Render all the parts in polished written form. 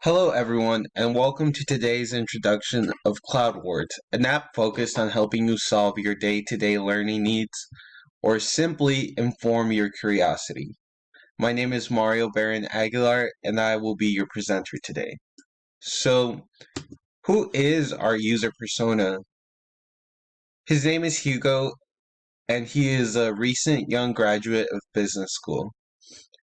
Hello, everyone, and welcome to today's introduction of CloudWords, an app focused on helping you solve your day-to-day learning needs or simply inform your curiosity. My name is Mario Baron Aguilar, and I will be your presenter today. So, who is our user persona? His name is Hugo, and he is a recent young graduate of business school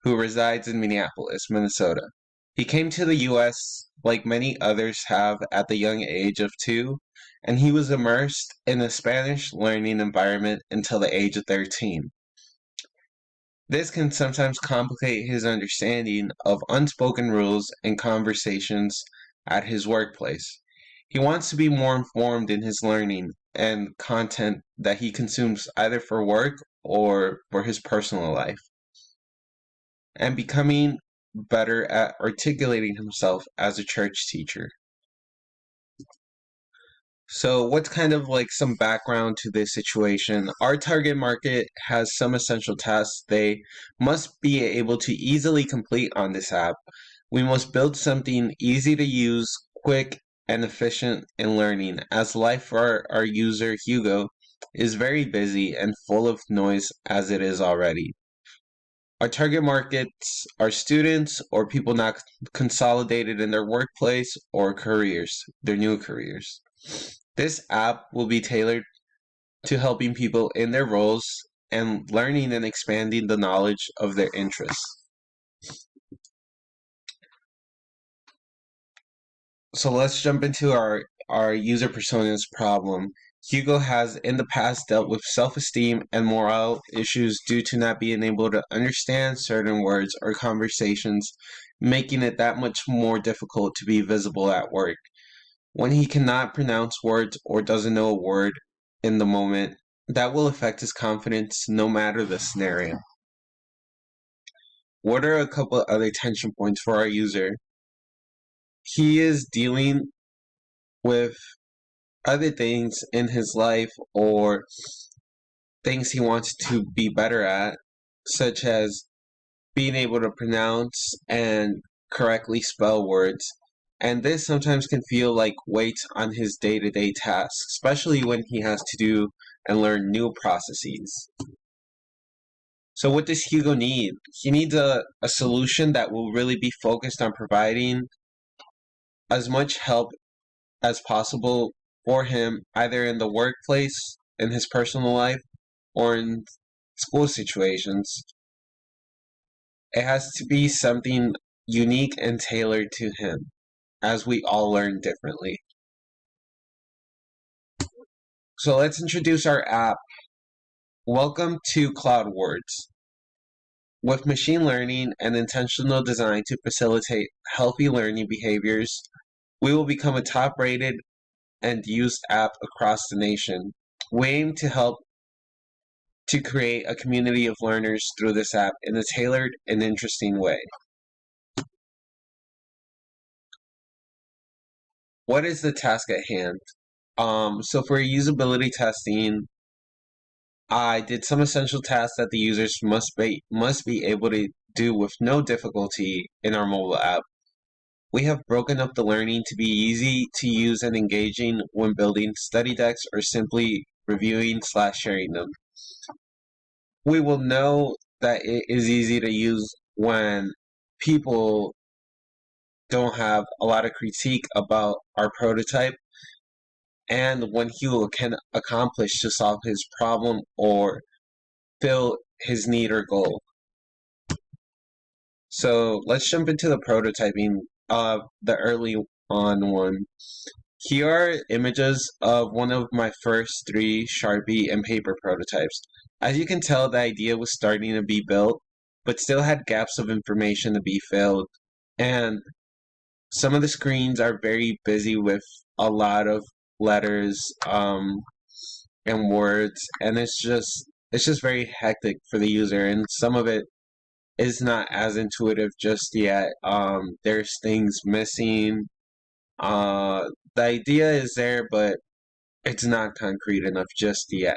who resides in Minneapolis, Minnesota. He came to the US like many others have at the young age of 2, and he was immersed in a Spanish learning environment until the age of 13. This can sometimes complicate his understanding of unspoken rules and conversations at his workplace. He wants to be more informed in his learning and content that he consumes either for work or for his personal life, and becoming better at articulating himself as a church teacher. So, what's kind of like some background to this situation? Our target market has some essential tasks they must be able to easily complete on this app. We must build something easy to use, quick, and efficient in learning, as life for our user Hugo is very busy and full of noise as it is already. Our target markets are students or people not consolidated in their workplace or careers, their new careers. This app will be tailored to helping people in their roles and learning and expanding the knowledge of their interests. So let's jump into our user personas problem. Hugo has in the past dealt with self-esteem and morale issues due to not being able to understand certain words or conversations, making it that much more difficult to be visible at work. When he cannot pronounce words or doesn't know a word in the moment, that will affect his confidence no matter the scenario. What are a couple other tension points for our user? He is dealing with other things in his life or things he wants to be better at, such as being able to pronounce and correctly spell words. And this sometimes can feel like weight on his day-to-day tasks, especially when he has to do and learn new processes. So what does Hugo need? He needs a solution that will really be focused on providing as much help as possible for him, either in the workplace, in his personal life, or in school situations. It has to be something unique and tailored to him, as we all learn differently. So let's introduce our app. Welcome to CloudWords. With machine learning and intentional design to facilitate healthy learning behaviors, we will become a top-rated and used app across the nation. We aim to help to create a community of learners through this app in a tailored and interesting way. What is the task at hand? So for usability testing, I did some essential tasks that the users must be able to do with no difficulty in our mobile app. We have broken up the learning to be easy to use and engaging when building study decks or simply reviewing/sharing them. We will know that it is easy to use when people don't have a lot of critique about our prototype and when Hugo can accomplish to solve his problem or fill his need or goal. So let's jump into the prototyping of the early on one. Here are images of one of my first 3 Sharpie and paper prototypes. As you can tell, the idea was starting to be built, but still had gaps of information to be filled. And some of the screens are very busy with a lot of letters and words, and it's just very hectic for the user, and some of it is not as intuitive just yet. There's things missing. The idea is there, but it's not concrete enough just yet.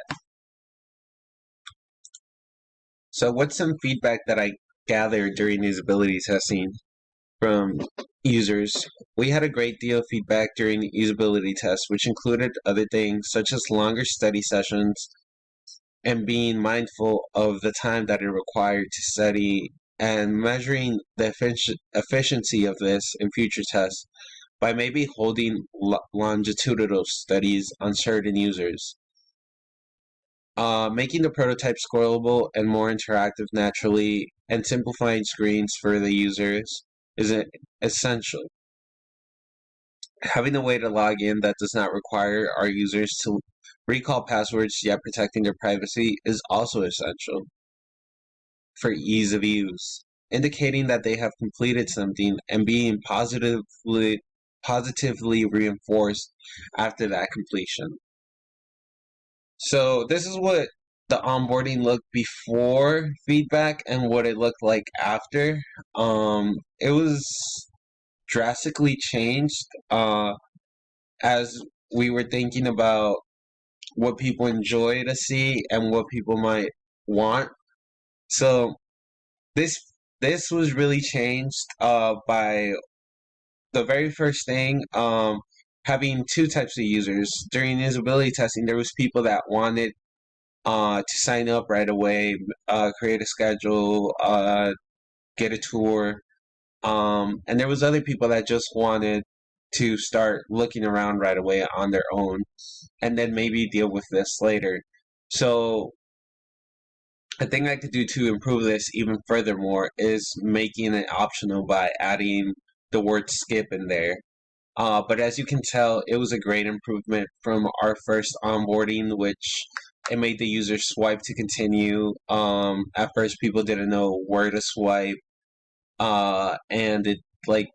So what's some feedback that I gathered during usability testing from Users. We had a great deal of feedback during the usability test, which included other things such as longer study sessions and being mindful of the time that it required to study and measuring the efficiency of this in future tests by maybe holding longitudinal studies on certain users. Making the prototype scrollable and more interactive naturally and simplifying screens for the users is essential. Having a way to log in that does not require our users to recall passwords yet protecting their privacy is also essential for ease of use, indicating that they have completed something and being positively reinforced after that completion. So this is what the onboarding looked before feedback and what it looked like after. It was drastically changed as we were thinking about what people enjoy to see and what people might want. So this this was really changed by the very first thing, having two types of users. During usability testing, there was people that wanted to sign up right away, create a schedule, get a tour, and there was other people that just wanted to start looking around right away on their own, and then maybe deal with this later. So a thing I could do to improve this even furthermore is making it optional by adding the word skip in there. But as you can tell, it was a great improvement from our first onboarding, which it made the user swipe to continue. At first, people didn't know where to swipe, and it like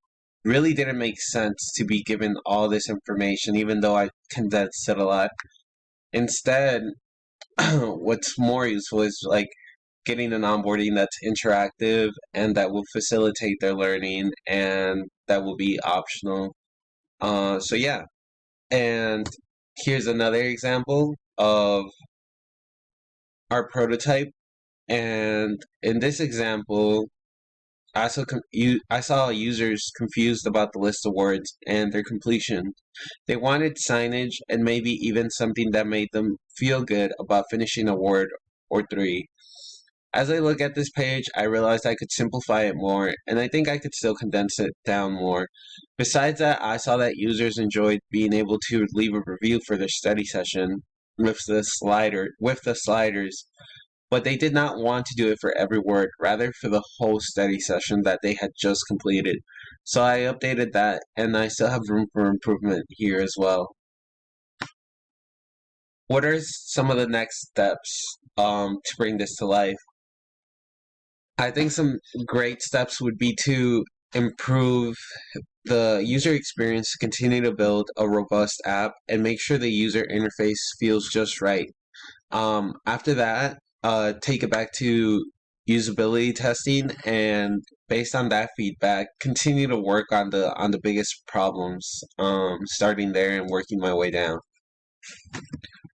really didn't make sense to be given all this information, even though I condensed it a lot. Instead, what's more useful is like getting an onboarding that's interactive and that will facilitate their learning and that will be optional. So yeah, and here's another example of our prototype. And in this example, I saw users confused about the list of words and their completion. They wanted signage and maybe even something that made them feel good about finishing a word or three. As I look at this page, I realized I could simplify it more, and I think I could still condense it down more. Besides that, I saw that users enjoyed being able to leave a review for their study session with the sliders, but they did not want to do it for every word, rather for the whole study session that they had just completed. So I updated that, and I still have room for improvement here as well. What are some of the next steps to bring this to life? I think some great steps would be to improve the user experience, to continue to build a robust app, and make sure the user interface feels just right. After that, take it back to usability testing, and based on that feedback, continue to work on the biggest problems. Starting there and working my way down.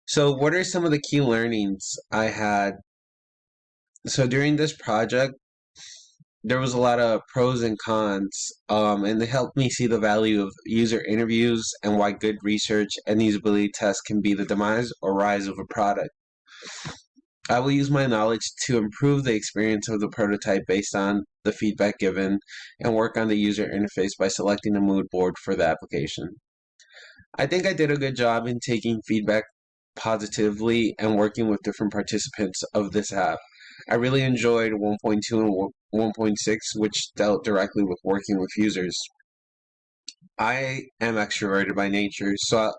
So, what are some of the key learnings I had? So during this project, there was a lot of pros and cons, and they helped me see the value of user interviews and why good research and usability tests can be the demise or rise of a product. I will use my knowledge to improve the experience of the prototype based on the feedback given and work on the user interface by selecting a mood board for the application. I think I did a good job in taking feedback positively and working with different participants of this app. I really enjoyed 1.2 and 1.6, which dealt directly with working with users. I am extroverted by nature, so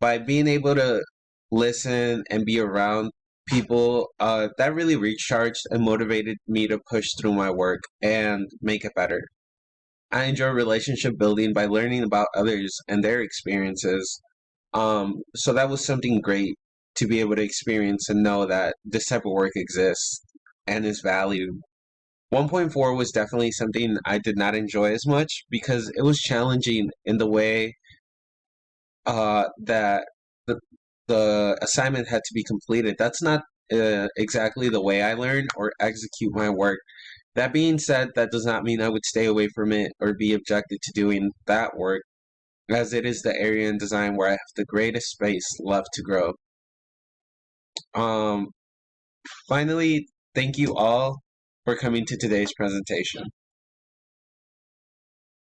by being able to listen and be around people, that really recharged and motivated me to push through my work and make it better. I enjoy relationship building by learning about others and their experiences. So that was something great to be able to experience and know that this type of work exists and is valued. 1.4 was definitely something I did not enjoy as much because it was challenging in the way that the assignment had to be completed. That's not exactly the way I learn or execute my work. That being said, that does not mean I would stay away from it or be objected to doing that work, as it is the area in design where I have the greatest space left to grow. Um, Finally, thank you all for coming to today's presentation.